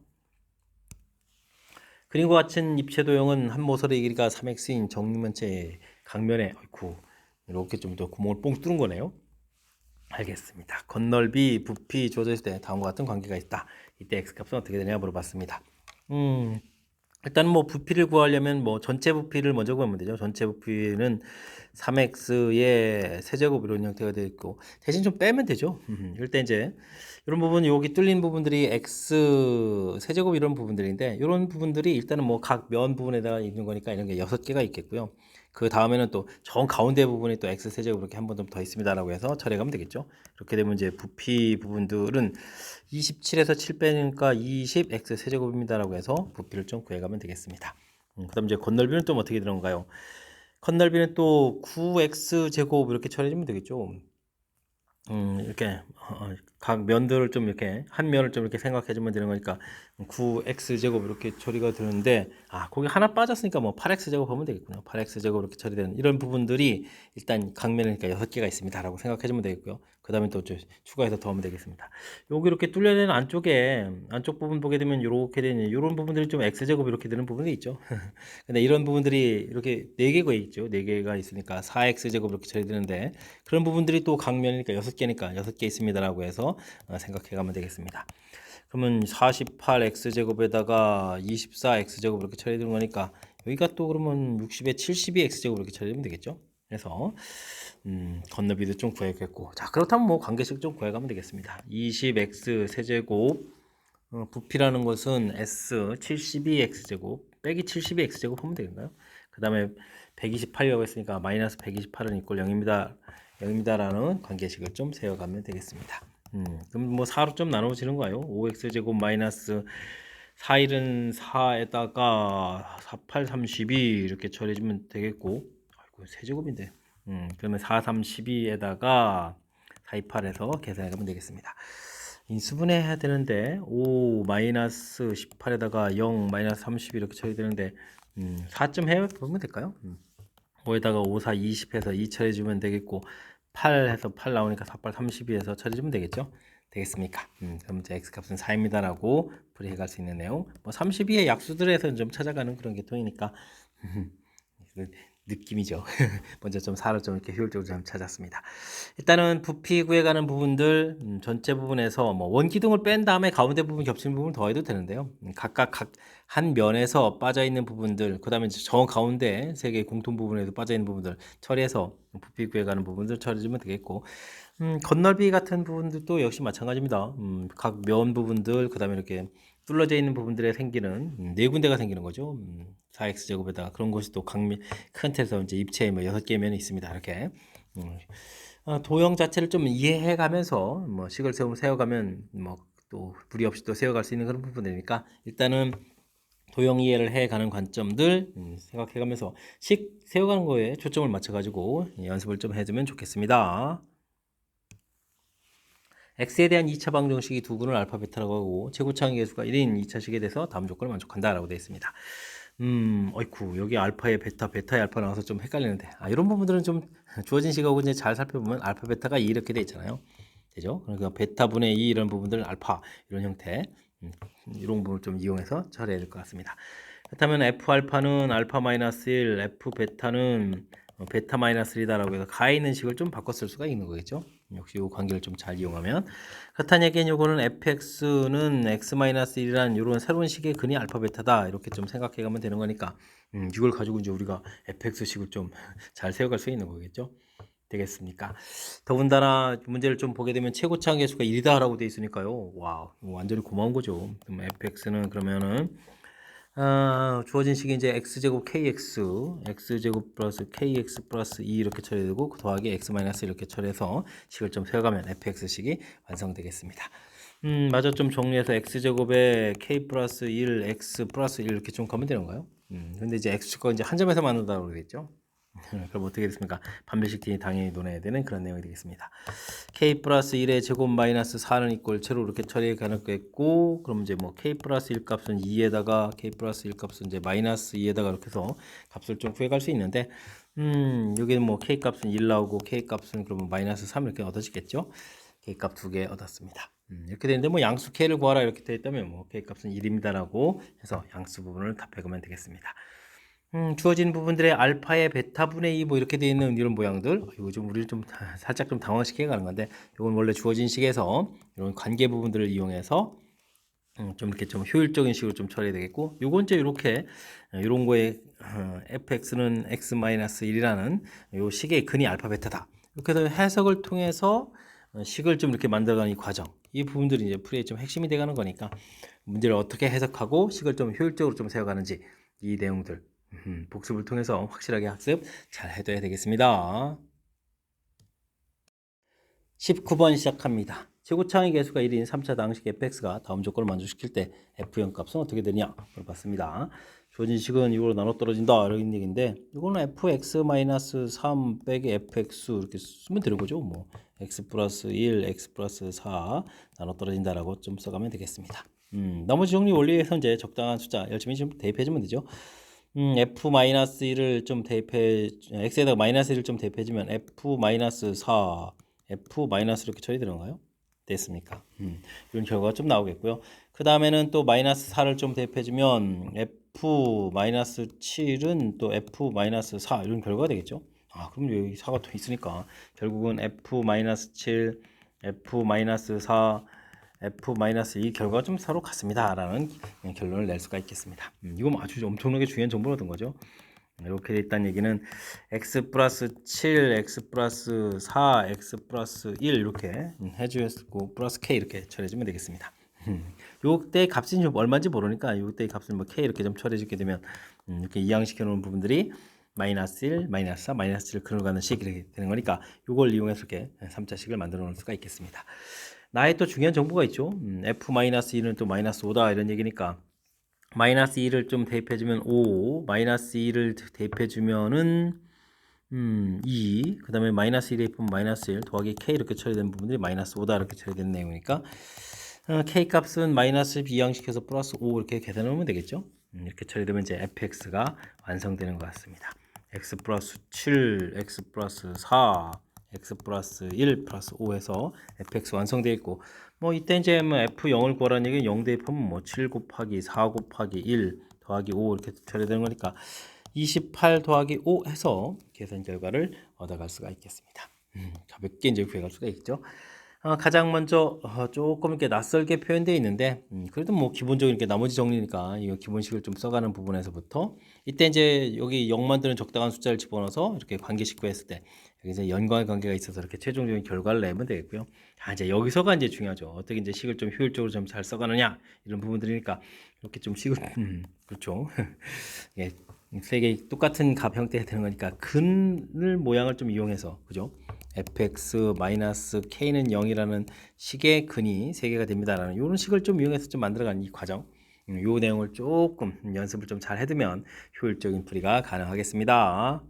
그림과 같은 입체 도형은 한 모서리 길이가 3x인 정육면체 각면에 이렇게 좀 더 구멍을 뽕 뚫은 거네요. 알겠습니다. 건널비, 부피 주어져 있을 때 다음과 같은 관계가 있다. 이때 x값은 어떻게 되냐 물어봤습니다. 일단 뭐 부피를 구하려면 뭐 전체 부피를 먼저 구하면 되죠. 전체 부피는 3x의 세제곱 이런 형태가 되어 있고 대신 좀 빼면 되죠. 일단 이제 이런 부분 여기 뚫린 부분들이 x 세제곱 이런 부분들인데 이런 부분들이 일단은 뭐 각 면 부분에다가 있는 거니까 이런 게 6개가 있겠고요. 그 다음에는 또 정 가운데 부분이 또 x 세제곱 이렇게 한 번 더 있습니다라고 해서 처리하면 되겠죠. 이렇게 되면 이제 부피 부분들은 27에서 7 빼니까 20 x 세제곱입니다라고 해서 부피를 좀 구해가면 되겠습니다. 그다음 이제 건널비는 또 어떻게 되는가요? 건널비는 또 9x 제곱 이렇게 처리해주면 되겠죠. 이렇게 각 면들을 좀 이렇게 한 면을 좀 이렇게 생각해주면 되는 거니까 9x 제곱 이렇게 처리가 되는데 거기 하나 빠졌으니까 뭐 8x 제곱 하면 되겠군요. 8x 제곱 이렇게 처리되는 이런 부분들이 일단 각면이니까 6개가 있습니다라고 생각해주면 되겠고요. 그 다음에 또 추가해서 더하면 되겠습니다. 여기 이렇게 뚫려있는 안쪽에 안쪽 부분 보게 되면 이렇게 되는 이런 부분들이 좀 x 제곱 이렇게 되는 부분이 있죠. 근데 이런 부분들이 이렇게 4개가 있죠. 4개가 있으니까 4x 제곱 이렇게 처리되는데 그런 부분들이 또 각면이니까 6개니까 6개 있습니다라고 해서 생각해 가면 되겠습니다. 그러면 48x 제곱에다가 24x 제곱 이렇게 처리되는 거니까 여기가 또 그러면 60에 72x 제곱 이렇게 처리되면 되겠죠. 그래서 건너비도 좀 구해야겠고 자 그렇다면 뭐 관계식 좀 구해가면 되겠습니다. 20x 세제곱 부피라는 것은 s 72x 제곱 빼기 72x 제곱 하면 되겠나요? 그 다음에 128이라고 했으니까 마이너스 128은 이꼴 0입니다. 0입니다라는 관계식을 좀 세워가면 되겠습니다. 그럼 뭐 4로 좀 나눠지는 거예요. 5x 제곱 마이너스 4일은 4에다가 48, 32 이렇게 처리해주면 되겠고 아이고 세제곱인데 그러면 4, 3, 12에다가 4, 2, 8에서 계산해가면 되겠습니다. 인수분해 해야 되는데 5 마이너스 18에다가 0 마이너스 30 이렇게 처리되는데 4점 해보면 될까요? 5에다가 5, 4, 20해서 2 처리해주면 되겠고 8 해서 8 나오니까 4, 8, 32해서 처리해주면 되겠죠? 되겠습니까? 그럼 이제 x값은 4입니다라고 풀이해갈 수 있는 내용 뭐 32의 약수들에서 좀 찾아가는 그런 계통이니까 느낌이죠. 먼저 좀 4를 좀 이렇게 효율적으로 좀 찾았습니다. 일단은 부피 구해가는 부분들 전체 부분에서 뭐 원기둥을 뺀 다음에 가운데 부분 겹치는 부분 더해도 되는데요. 각각 한 면에서 빠져 있는 부분들, 그다음에 저 가운데 세 개의 공통 부분에도 빠져 있는 부분들 처리해서 부피 구해가는 부분들 처리해주면 되겠고, 건널비 같은 부분들도 역시 마찬가지입니다. 각 면 부분들, 그다음에 이렇게 뚫어져 있는 부분들에 생기는 네 군데가 생기는 거죠. 4x제곱에다가 그런 것이 또 큰 틀에서 이제 입체에 뭐 6개의 면이 있습니다. 이렇게 도형 자체를 좀 이해해 가면서 뭐 식을 세워가면 뭐 또 무리 없이 또 세워갈 수 있는 그런 부분이니까 일단은 도형 이해를 해가는 관점들 생각해 가면서 식 세워가는 거에 초점을 맞춰 가지고 연습을 좀 해주면 좋겠습니다. x에 대한 2차 방정식이 두 근을 알파 베타라고 하고 최고차항 계수가 1인 2차식에 대해서 다음 조건을 만족한다라고 되어 있습니다. 어이쿠 여기 알파에 베타, 베타에 알파 나와서 좀 헷갈리는데 이런 부분들은 좀 주어진 식하고 이제 잘 살펴보면 알파 베타가 2 이렇게 돼 있잖아요. 되죠? 그러니까 베타분의 2 이런 부분들 알파 이런 형태 이런 부분을 좀 이용해서 처리해야 될 것 같습니다. 그렇다면 f 알파는 알파 마이너스 1, f 베타는 베타 마이너스 1이다라고 해서 가에 있는 식을 좀 바꿔 쓸 수가 있는 거겠죠. 역시 이 관계를 좀 잘 이용하면 그렇다는 얘기는 요거는 fx는 x 마이너스 1이라는 이런 새로운 식의 근이 알파 베타다 이렇게 좀 생각해 가면 되는 거니까 이걸 가지고 이제 우리가 fx 식을 좀 잘 세워갈 수 있는 거겠죠. 되겠습니까? 더군다나 문제를 좀 보게 되면 최고차항 계수가 1이다라고 돼 있으니까요. 와, 완전히 고마운 거죠. 그럼 fx는 그러면은 주어진 식이 이제 x제곱 kx, x제곱 플러스 kx 플러스 2 이렇게 처리되고 더하기 x 마이너스 이렇게 처리해서 식을 좀 세워가면 fx식이 완성되겠습니다. 마저 좀 정리해서 x제곱에 k 플러스 1, x 플러스 1 이렇게 좀 가면 되는 거예요. 근데 이제 x축과 이제 한 점에서 만든다고 되겠죠. 그럼 어떻게 됐습니까? 반별식 뒤에 당연히 논해야 되는 그런 내용이 되겠습니다. k 플러스 1의 제곱 마이너스 4는 이꼴 제로 이렇게 처리해 가능했고 그럼 이제 뭐 k 플러스 1 값은 2에다가 k 플러스 1 값은 이제 마이너스 2에다가 이렇게 해서 값을 좀 구해갈 수 있는데 여기는 뭐 k 값은 1 나오고 k 값은 그러면 마이너스 3 이렇게 얻어지겠죠? k 값 2개 얻었습니다. 이렇게 되는데 뭐 양수 k를 구하라 이렇게 되어 있다면 뭐 k 값은 1입니다라고 해서 양수 부분을 답해가면 되겠습니다. 주어진 부분들의 알파의 베타분의 2 뭐 이렇게 되어 있는 이런 모양들 이거 좀 우리를 좀 살짝 좀 당황시켜 가는 건데 이건 원래 주어진 식에서 이런 관계 부분들을 이용해서 좀 이렇게 좀 효율적인 식으로 좀 처리해야 되겠고 요건 이제 이렇게 이런 거에 fx는 x-1이라는 요 식의 근이 알파 베타다 이렇게 해서 해석을 통해서 식을 좀 이렇게 만들어가는 이 과정 이 부분들이 이제 풀이의 좀 핵심이 돼가는 거니까 문제를 어떻게 해석하고 식을 좀 효율적으로 좀 세워가는지 이 내용들 복습을 통해서 확실하게 학습 잘 해둬야 되겠습니다. 19번 시작합니다. 최고차항의 계수가 1인 3차 당식 fx가 다음 조건을 만족시킬 때 f형 값은 어떻게 되냐 물어봤습니다. 주어진 식은 이걸로 나눠 떨어진다 이런 얘기인데 이거는 fx-3 빼기 fx 이렇게 쓰면 되는 거죠. 뭐 x 플러스 1, x 플러스 4 나눠 떨어진다라고 좀 써가면 되겠습니다. 나머지 정리 원리에서 이제 적당한 숫자 열심히 좀 대입해주면 되죠. f-1을 좀 대입해 x에다가 마이너스 1을 좀 대입해주면 f-4 f 마이너스 이렇게 처리되는가요? 됐습니까? 이런 결과가 좀 나오겠고요. 그 다음에는 또 마이너스 4를 좀 대입해주면 f 마이너스 7은 또 f 마이너스 4 이런 결과가 되겠죠. 그럼 여기 4가 또 있으니까 결국은 f 마이너스 7, f 마이너스 4, f 마이너스 2 결과가 좀 서로 같습니다라는 결론을 낼 수가 있겠습니다. 이건 아주 엄청나게 중요한 정보를 얻은 거죠. 이렇게 돼 있다는 얘기는 x 플러스 7, x 플러스 4, x 플러스 1 이렇게 해주고 플러스 k 이렇게 처리해주면 되겠습니다. 요때 값이 좀 얼마인지 모르니까 요때 값을 뭐 k 이렇게 좀 처리해주게 되면 이렇게 이항시켜 놓은 부분들이 마이너스 1, 마이너스 4, 마이너스 1을 그려가는 식이 이렇게 되는 거니까 요걸 이용해서 이렇게 3차식을 만들어 놓을 수가 있겠습니다. 나의 또 중요한 정보가 있죠. f-2는 또 마이너스 5다 이런 얘기니까 마이너스 2를 좀 대입해주면 5, 마이너스 2를 대입해주면은 2, 그 다음에 마이너스 1에 입으면 마이너스 1 더하기 k 이렇게 처리된 부분들이 마이너스 5다 이렇게 처리된 내용이니까 k 값은 마이너스 이항시켜서 플러스 5 이렇게 계산해 놓으면 되겠죠. 이렇게 처리되면 이제 fx가 완성되는 것 같습니다. x 플러스 7, x 플러스 4, x 플러스 1 플러스 5에서 fx 완성되어 있고 뭐 이때 이제 뭐 f0을 구하라는 얘기는 0 대입하면 뭐 7 곱하기 4 곱하기 1 더하기 5 이렇게 처리되는 거니까 28 더하기 5 해서 계산 결과를 얻어갈 수가 있겠습니다. 가볍게 이제 구해갈 수가 있죠. 가장 먼저 조금 이렇게 낯설게 표현되어 있는데 그래도 뭐 기본적으로 이렇게 나머지 정리니까 이 기본식을 좀 써가는 부분에서부터 이때 이제 여기 0 만드는 적당한 숫자를 집어넣어서 이렇게 관계식 구했을 때 여기 이제 연관 관계가 있어서 이렇게 최종적인 결과를 내면 되겠고요. 이제 여기서가 이제 중요하죠. 어떻게 이제 식을 좀 효율적으로 좀 잘 써가느냐 이런 부분들이니까 이렇게 좀 식을 그렇죠. 예, 세 개 똑같은 값 형태가 되는 거니까 근을 모양을 좀 이용해서 그죠? fx-k는 0이라는 식의 근이 3개가 됩니다라는 이런 식을 좀 이용해서 좀 만들어가는 이 과정 요 내용을 조금 연습을 좀 잘 해두면 효율적인 풀이가 가능하겠습니다.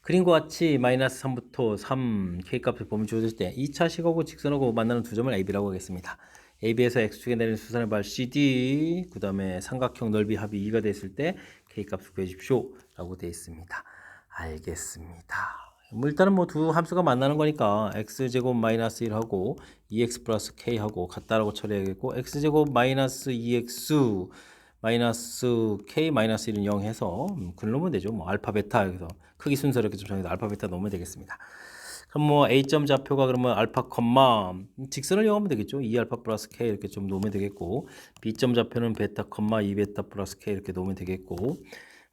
그림과 같이 마이너스 3부터 3 k값의 범위 주어질 때 2차 식하고 직선하고 만나는 두 점을 AB라고 하겠습니다. AB에서 X축에 내리는 수선의 발 CD 그 다음에 삼각형 넓이 합이 2가 됐을 때 K값을 구해주십시오 라고 되어 있습니다. 알겠습니다. 뭐 일단은 뭐 두 함수가 만나는 거니까 x제곱 마이너스 1하고 2x 플러스 k하고 같다라고 처리하겠고 x제곱 마이너스 2x 마이너스 k 마이너스 1은 0 해서 글 넣으면 되죠. 뭐 알파 베타 여기서 크기 순서를 이렇게 좀 정해서 알파 베타 넣으면 되겠습니다. 그럼 뭐 a점 좌표가 그러면 알파 컴마 직선을 이용하면 되겠죠. 2알파 플러스 k 이렇게 좀 놓으면 되겠고 b점 좌표는 베타 컴마 2베타 플러스 k 이렇게 놓으면 되겠고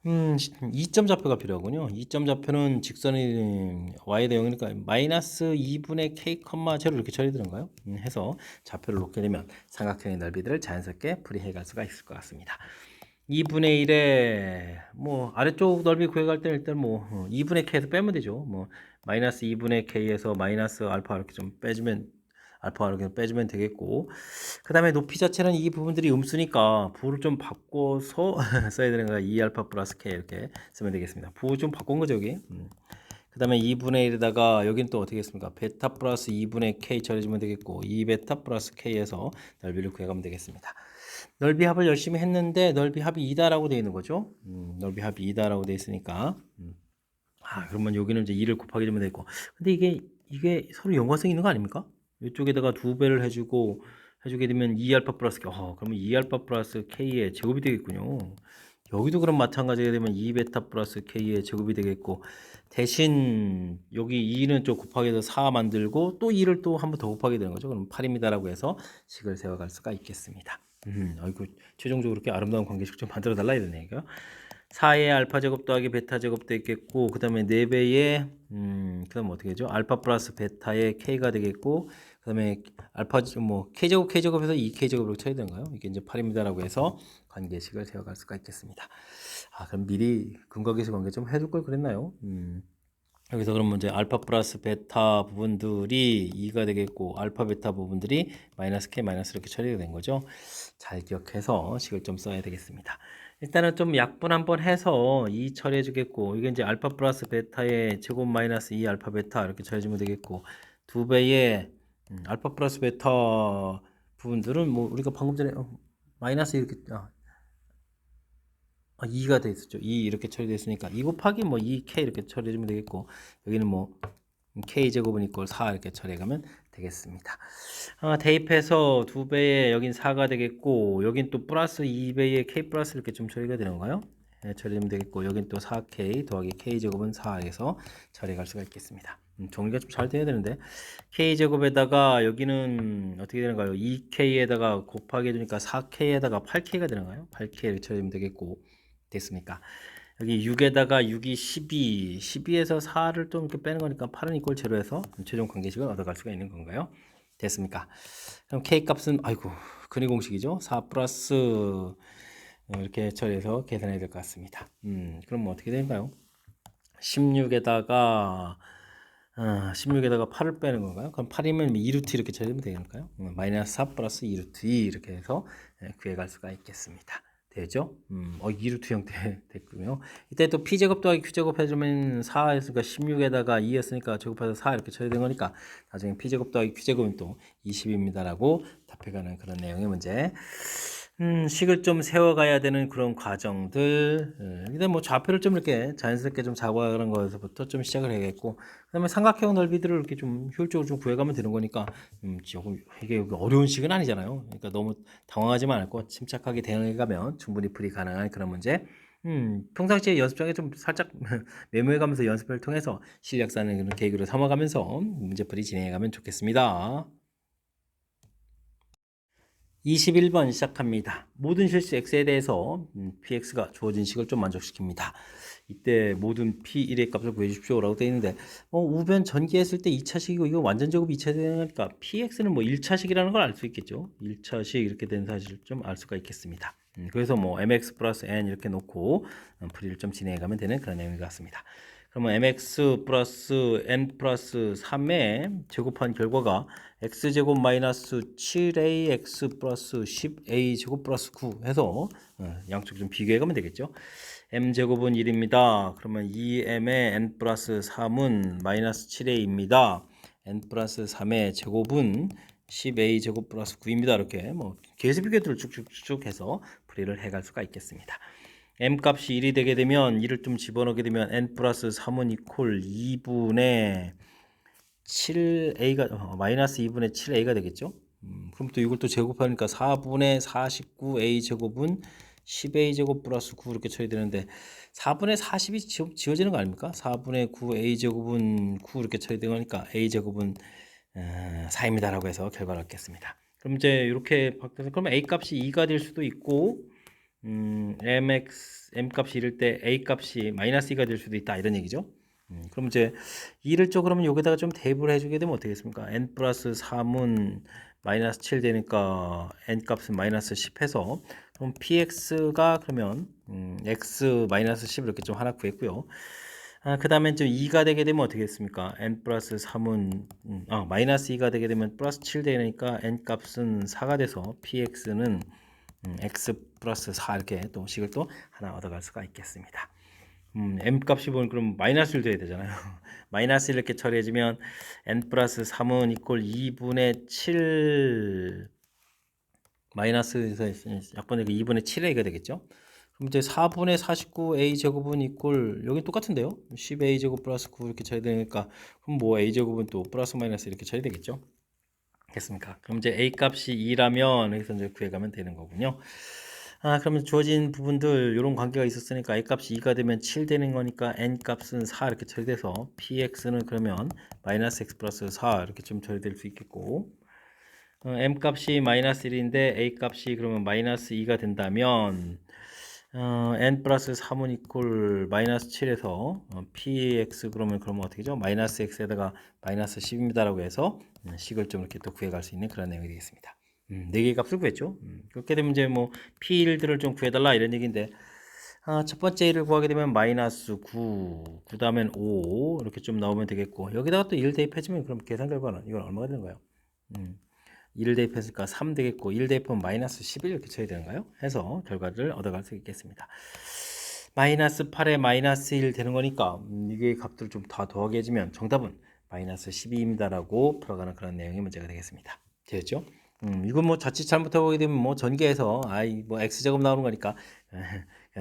2점 좌표가 필요하군요. 2점 좌표는 직선이 y에 대응이니까 마이너스 2분의 k, 제로 이렇게 처리되는가요? 해서 좌표를 놓게 되면 삼각형의 넓이들을 자연스럽게 풀이해 갈 수가 있을 것 같습니다. 2분의 1에 뭐 아래쪽 넓이 구해갈 때는 일단 뭐 2분의 k에서 빼면 되죠. 뭐 마이너스 2분의 k에서 마이너스 알파 이렇게 좀 빼주면 알파 이렇게 빼주면 되겠고 그 다음에 높이 자체는 이 부분들이 음수니까 부호를 좀 바꿔서 써야 되는 거야. 2알파 플러스 k 이렇게 쓰면 되겠습니다. 부호 좀 바꾼 거죠 여기. 그 다음에 2분의 1에다가 여기는 또 어떻게 했습니까? 베타 플러스 2분의 k 처리해주면 되겠고 2베타 플러스 k에서 넓이를 구해가면 되겠습니다. 넓이 합을 열심히 했는데 넓이 합이 2다라고 되어 있는 거죠. 넓이 합이 2다라고 되어 있으니까 그러면 여기는 이제 2를 곱하게 되면 되고 근데 이게 서로 연관성 있는 거 아닙니까? 이쪽에다가 2배를 해주게 되면 2알파 플러스 k 그러면 2알파 플러스 k의 제곱이 되겠군요. 여기도 그럼 마찬가지가 되면 2베타 플러스 k의 제곱이 되겠고 대신 여기 2는 좀 곱하기 해서 4 만들고 또 2를 또 한 번 더 곱하게 되는 거죠. 그럼 8입니다라고 해서 식을 세워갈 수가 있겠습니다. 아이고 최종적으로 이렇게 아름다운 관계식 좀 만들어 달라 이런 얘기가 4의 알파 제곱 더하기 베타 제곱도 있겠고 그 다음에 4배의 그 다음 어떻게 되죠? 알파 플러스 베타의 k가 되겠고 그 다음에 알파 뭐 k제곱 k제곱에서 2k제곱으로 처리되는가요? 이게 이제 8입니다라고 해서 관계식을 세워갈 수가 있겠습니다. 그럼 미리 근거계수 관계 좀 해둘 걸 그랬나요? 여기서 그러면 이제 알파 플러스 베타 부분들이 2가 되겠고 알파 베타 부분들이 마이너스 k 마이너스 이렇게 처리가 된 거죠. 잘 기억해서 식을 좀 써야 되겠습니다. 일단은 좀 약분 한번 해서 2 처리해 주겠고 이게 이제 알파 플러스 베타의 제곱 마이너스 2 알파 베타 이렇게 처리해 주면 되겠고 2배의 알파 플러스 베타 부분들은 뭐 우리가 방금 전에 마이너스 이렇게 2가 돼 있었죠. 2 이렇게 처리되어 있으니까 2 곱하기 뭐 2k 이렇게 처리해 주면 되겠고 여기는 뭐 k 제곱은 이꼴 4 이렇게 처리해 가면 되겠습니다. 대입해서 2배에 여긴 4가 되겠고 여긴 또 플러스 2배에 k 플러스 이렇게 좀 처리가 되는가요? 네, 처리하면 되겠고 여긴 또 4k 더하기 k 제곱은 4에서 처리할 수가 있겠습니다. 정리가 좀 잘 돼야 되는데 k 제곱에다가 여기는 어떻게 되는가요? 2k에다가 곱하기 해주니까 4k에다가 8k가 되는가요? 8k를 처리하면 되겠고 됐습니까? 여기 6에다가 6이 12에서 4를 좀 이렇게 빼는 거니까 8은 이꼴 제로에서 최종 관계식을 얻어갈 수가 있는 건가요? 됐습니까? 그럼 k 값은 근위 공식이죠. 4 플러스 이렇게 처리해서 계산해야 될 것 같습니다. 그럼 뭐 어떻게 될까요? 16에다가 8을 빼는 건가요? 그럼 8이면 2루트 이렇게 처리하면 되니까요. 마이너스 4 플러스 2루트 2 이렇게 해서 구해갈 수가 있겠습니다. 되죠? 2루트 형태 됐고요. 이때 또 p제곱 더하기 q제곱 해주면 4였으니까 16에다가 2였으니까 제곱해서 4 이렇게 처리된 거니까 나중에 p제곱 더하기 q제곱은 또 20입니다라고 답해가는 그런 내용의 문제. 식을 좀 세워가야 되는 그런 과정들. 근데 뭐 좌표를 좀 이렇게 자연스럽게 좀 잡아가는 거에서부터 좀 시작을 해야겠고, 그다음에 삼각형 넓이들을 이렇게 좀 효율적으로 좀 구해가면 되는 거니까, 조금 이게 어려운 식은 아니잖아요. 그러니까 너무 당황하지만 않고 침착하게 대응해가면 충분히 풀이 가능한 그런 문제 평상시에 연습장에 좀 살짝 메모해가면서 연습을 통해서 실력 쌓는 그런 계기로 삼아가면서 문제풀이 진행해가면 좋겠습니다. 21번 시작합니다. 모든 실수 x에 대해서 px가 주어진 식을 좀 만족시킵니다. 이때 모든 p1의 값을 구해주십시오 라고 되어 있는데 우변 전개했을 때 2차식이고 이거 완전 제곱 2차 되니까 px는 뭐 1차식이라는 걸 알 수 있겠죠. 1차식 이렇게 된 사실을 좀 알 수가 있겠습니다. 그래서 뭐 mx 플러스 n 이렇게 놓고 풀이를 좀 진행해가면 되는 그런 내용인 것 같습니다. 그러면 mx 플러스 n 플러스 3에 제곱한 결과가 x제곱 마이너스 7ax 플러스 10a 제곱 플러스 9 해서 양쪽 좀 비교해 가면 되겠죠. m제곱은 1입니다. 그러면 2m의 n 플러스 3은 마이너스 7a입니다. n 플러스 3의 제곱은 10a 제곱 플러스 9입니다. 이렇게 뭐 계수 비교들을 쭉쭉쭉 해서 풀이를 해갈 수가 있겠습니다. m 값이 1이 되게 되면 1을 좀 집어넣게 되면 n 플러스 3은 이퀄 2분의 7a가 마이너스 2분의 7a가 되겠죠. 그럼 또 이걸 또 제곱하니까 4분의 49a 제곱은 10a 제곱 플러스 9 이렇게 처리 되는데 4분의 40이 지워지는 거 아닙니까? 4분의 9a 제곱은 9 이렇게 처리 되니까 a 제곱은 4입니다라고 해서 결과를 얻겠습니다. 그럼 이제 이렇게 바뀌어서 그러면 a 값이 2가 될 수도 있고 m 값이 이럴 때 a 값이 마이너스 2가 될 수도 있다 이런 얘기죠. 그럼 이제 2를 쪽 그러면 여기다가 좀 대입을 해주게 되면 어떻게 겠습니까? n 플러스 3은 마이너스 7 되니까 n 값은 마이너스 10 해서 그럼 px가 그러면 x 마이너스 10 이렇게 좀 하나 구했고요. 그 다음에 좀 2가 되게 되면 어떻게 겠습니까? n 플러스 3은 마이너스 2가 되게 되면 플러스 7 되니까 n 값은 4가 돼서 px는 x 플러스 4 이렇게 또 식을 또 하나 얻어갈 수가 있겠습니다. m 값이 보면 그럼 마이너스 1 돼야 되잖아요. 마이너스 1 이렇게 처리해주면 n 플러스 3은 이퀄 2분의 7 마이너스에서 약분의 2분의 7a가 되겠죠. 그럼 이제 4분의 49a 제곱은 이퀄 여기 똑같은데요. 10a 제곱 플러스 9 이렇게 처리되니까 그럼 뭐 a 제곱은 또 플러스 마이너스 이렇게 처리되겠죠. 됐습니까? 그럼 이제 a 값이 2라면 여기서 이제 구해가면 되는 거군요. 그러면 주어진 부분들 이런 관계가 있었으니까 a 값이 2가 되면 7 되는 거니까 n 값은 4 이렇게 처리돼서 px는 그러면 마이너스 x 플러스 4 이렇게 좀 처리될 수 있겠고 m 값이 마이너스 1인데 a 값이 그러면 마이너스 2가 된다면 n 플러스 3은 이퀄 마이너스 7에서 px 그러면 어떻게죠? 마이너스 x에다가 마이너스 10입니다라고 해서 식을 좀 이렇게 또 구해갈 수 있는 그런 내용이 되겠습니다. 4개의 값을 구했죠. 그렇게 되면 이제 뭐 p1들을 좀 구해달라 이런 얘기인데 첫 번째 1을 구하게 되면 마이너스 9, 그 다음엔 5 이렇게 좀 나오면 되겠고 여기다가 또 1 대입해주면 그럼 계산 결과는 이건 얼마가 되는 거예요? 1 대입했으니까 3 되겠고 1 대입하면 마이너스 11 이렇게 쳐야 되는가요? 해서 결과를 얻어갈 수 있겠습니다. 마이너스 8에 마이너스 1 되는 거니까 이게 값들을 좀 다 더하게 해주면 정답은 마이너스 12입니다 라고 풀어가는 그런 내용의 문제가 되겠습니다. 되겠죠? 이건 뭐 자칫 잘못해보게 되면 뭐 전개해서 뭐 x제곱 나오는 거니까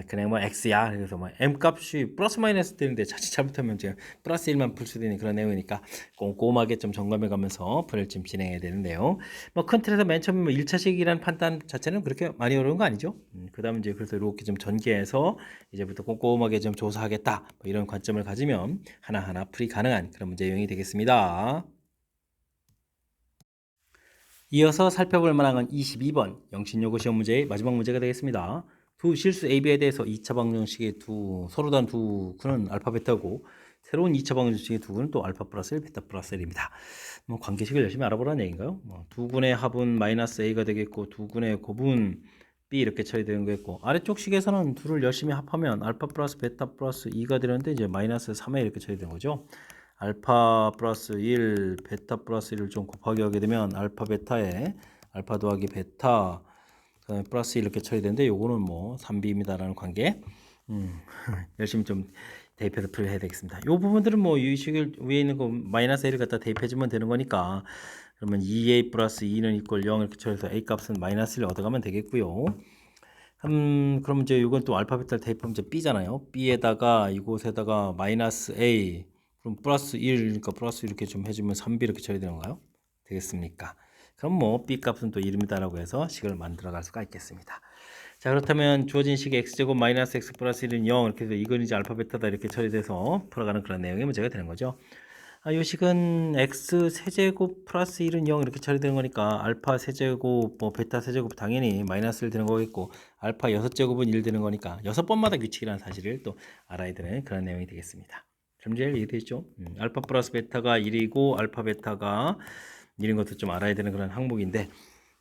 그냥 뭐 x야 그래서 뭐 m 값이 플러스 마이너스 되는데 자칫 잘못하면 제가 플러스 1만 풀 수도 있는 그런 내용이니까 꼼꼼하게 좀 점검해 가면서 풀을 좀 진행해야 되는데요. 뭐 큰 틀에서 맨 처음에 뭐 1차식이라는 판단 자체는 그렇게 많이 어려운 거 아니죠. 그 다음에 이제 그래서 이렇게 좀 전개해서 이제부터 꼼꼼하게 좀 조사하겠다 뭐 이런 관점을 가지면 하나하나 풀이 가능한 그런 문제 유형이 되겠습니다. 이어서 살펴볼 만한 건 22번 영신요구 시험 문제의 마지막 문제가 되겠습니다. 두 실수 AB에 대해서 2차 방정식의 서로 다른 두 구는 알파 베타고 새로운 2차 방정식의 두 구는 또 알파 플러스 1 베타 플러스 1입니다. 뭐 관계식을 열심히 알아보라는 얘기인가요? 두 군의 합은 마이너스 A가 되겠고 두 군의 곱은 B 이렇게 처리되는 거겠고 아래쪽 식에서는 둘을 열심히 합하면 알파 플러스 베타 플러스 2가 되는데 이제 마이너스 3에 이렇게 처리되는 거죠. 알파 플러스 1, 베타 플러스 1을 좀 곱하기 하게 되면 알파 베타에 알파 더하기 베타 플러스 1 이렇게 처리되는데 요거는 뭐 3b입니다라는 관계 열심히 좀 대입해서 풀어야 되겠습니다. 요 부분들은 뭐 이 식을 위에 있는 거 마이너스 a를 갖다 대입해주면 되는 거니까 그러면 2a 플러스 2는 이꼴 0 이렇게 처리해서 a 값은 마이너스 1을 얻어가면 되겠고요. 그럼 이제 이건 또 알파 베타를 대입하면 이제 b잖아요. b에다가 이곳에다가 마이너스 a 그럼 플러스 1이니까 플러스 이렇게 좀 해주면 3b 이렇게 처리되는 건가요? 되겠습니까? 그럼 뭐 b 값은 또 1입니다라고 해서 식을 만들어 갈 수가 있겠습니다. 자, 그렇다면 주어진 식의 x제곱 마이너스 x 플러스 1은 0 이렇게 해서 이건 이제 알파 베타다 이렇게 처리돼서 풀어가는 그런 내용의 문제가 되는 거죠. 이 식은 x 세제곱 플러스 1은 0 이렇게 처리되는 거니까 알파 세제곱 뭐 베타 세제곱 당연히 마이너스 1 되는 거겠고 알파 6제곱은 1 되는 거니까 6번마다 규칙이라는 사실을 또 알아야 되는 그런 내용이 되겠습니다. 좀 제일 이해되죠? 알파 플러스 베타가 1이고 알파 베타가 1인 것도 좀 알아야 되는 그런 항목인데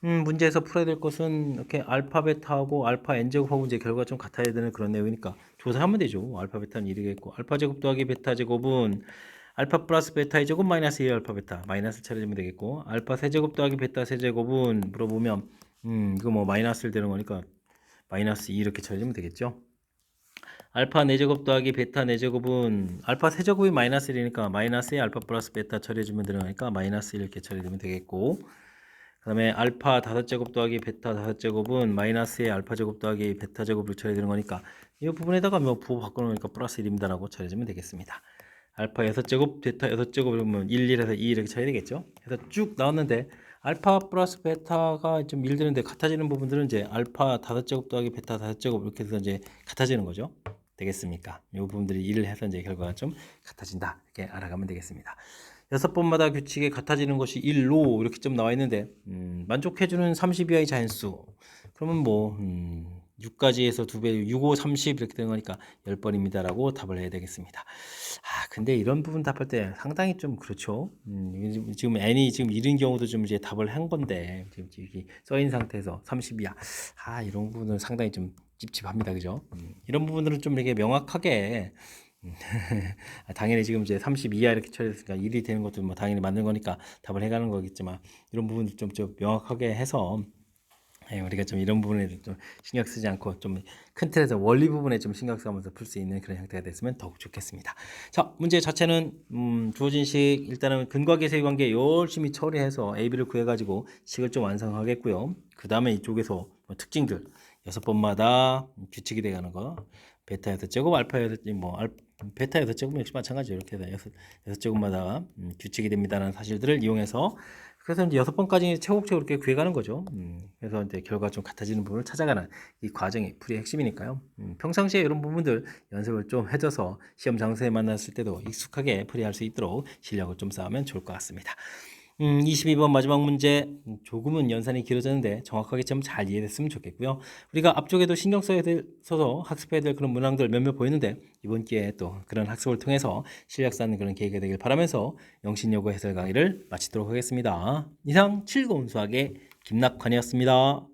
문제에서 풀어야 될 것은 이렇게 알파 베타하고 알파 n제곱하고 이제 결과가 좀 같아야 되는 그런 내용이니까 조사하면 되죠. 알파 베타는 1이겠고 알파 제곱 더하기 베타 제곱은 알파 플러스 베타의 제곱 마이너스 1 알파 베타 마이너스 처리하면 되겠고 알파 세제곱 더하기 베타 세제곱은 물어보면 이거 뭐 마이너스를 되는 거니까 마이너스 2 이렇게 처리하면 되겠죠. 알파 4제곱 더하기 베타 4제곱은 알파 세제곱이 마이너스 1이니까 마이너스 2 알파 플러스 베타 처리해주면 되니까 마이너스 1 이렇게 처리되면 되겠고 그 다음에 알파 5제곱 더하기 베타 5제곱은 마이너스의 알파 제곱 더하기 베타 제곱을 처리되는 거니까 이 부분에다가 뭐 부호 바꿔놓으니까 플러스 1입니다 라고 처리해주면 되겠습니다. 알파 6제곱 베타 6제곱이면 1, 1에서 2 이렇게 처리되겠죠. 그래서 쭉 나왔는데 알파 플러스 베타가 좀 밀드는데 같아지는 부분들은 이제 알파 5제곱 더하기 베타 5제곱 이렇게 해서 이제 같아지는 거죠. 되겠습니까? 이 부분들이 1을 해서 이제 결과가 좀 같아진다 이렇게 알아가면 되겠습니다. 6번마다 규칙에 같아지는 것이 1로 이렇게 좀 나와 있는데 만족해주는 30 이하의 자연수 그러면 뭐 6까지에서 2배 6, 5, 30 이렇게 되는 거니까 10번입니다 라고 답을 해야 되겠습니다. 근데 이런 부분 답할 때 상당히 좀 그렇죠. 지금 n이 지금 이른 경우도 좀 이제 답을 한 건데 지금 여기 써있는 상태에서 30 이하 이런 부분은 상당히 좀 찝찝합니다. 그죠? 이런 부분들은 좀 이렇게 명확하게 당연히 지금 이제 30 이하 이렇게 처리했으니까 1이 되는 것도 뭐 당연히 맞는 거니까 답을 해가는 거겠지만 이런 부분들 좀 명확하게 해서 우리가 좀 이런 부분에 좀 신경 쓰지 않고 좀 큰 틀에서 원리 부분에 좀 신경 쓰면서 풀 수 있는 그런 형태가 됐으면 더욱 좋겠습니다. 자, 문제 자체는 주어진 식 일단은 근과 계수의 관계 열심히 처리해서 AB를 구해가지고 식을 좀 완성하겠고요. 그 다음에 이쪽에서 뭐 특징들 6번마다 규칙이 돼가는 거 베타 6제곱 알파 6제곱 뭐 베타 6제곱 역시 마찬가지죠. 이렇게 해서 6제곱마다 규칙이 됩니다라는 사실들을 이용해서 그래서 이제 6번까지 차곡차곡 이렇게 구해가는 거죠. 그래서 이제 결과가 좀 같아지는 부분을 찾아가는 이 과정이 풀이의 핵심이니까요. 평상시에 이런 부분들 연습을 좀 해줘서 시험 장소에 만났을 때도 익숙하게 풀이할 수 있도록 실력을 좀 쌓으면 좋을 것 같습니다. 22번 마지막 문제 조금은 연산이 길어졌는데 정확하게 좀 잘 이해됐으면 좋겠고요. 우리가 앞쪽에도 신경 써서 학습해야 될 그런 문항들 몇몇 보이는데 이번 기회에 또 그런 학습을 통해서 실력 쌓는 그런 계기가 되길 바라면서 영신여고 해설 강의를 마치도록 하겠습니다. 이상 즐거운 수학의 김낙환이었습니다.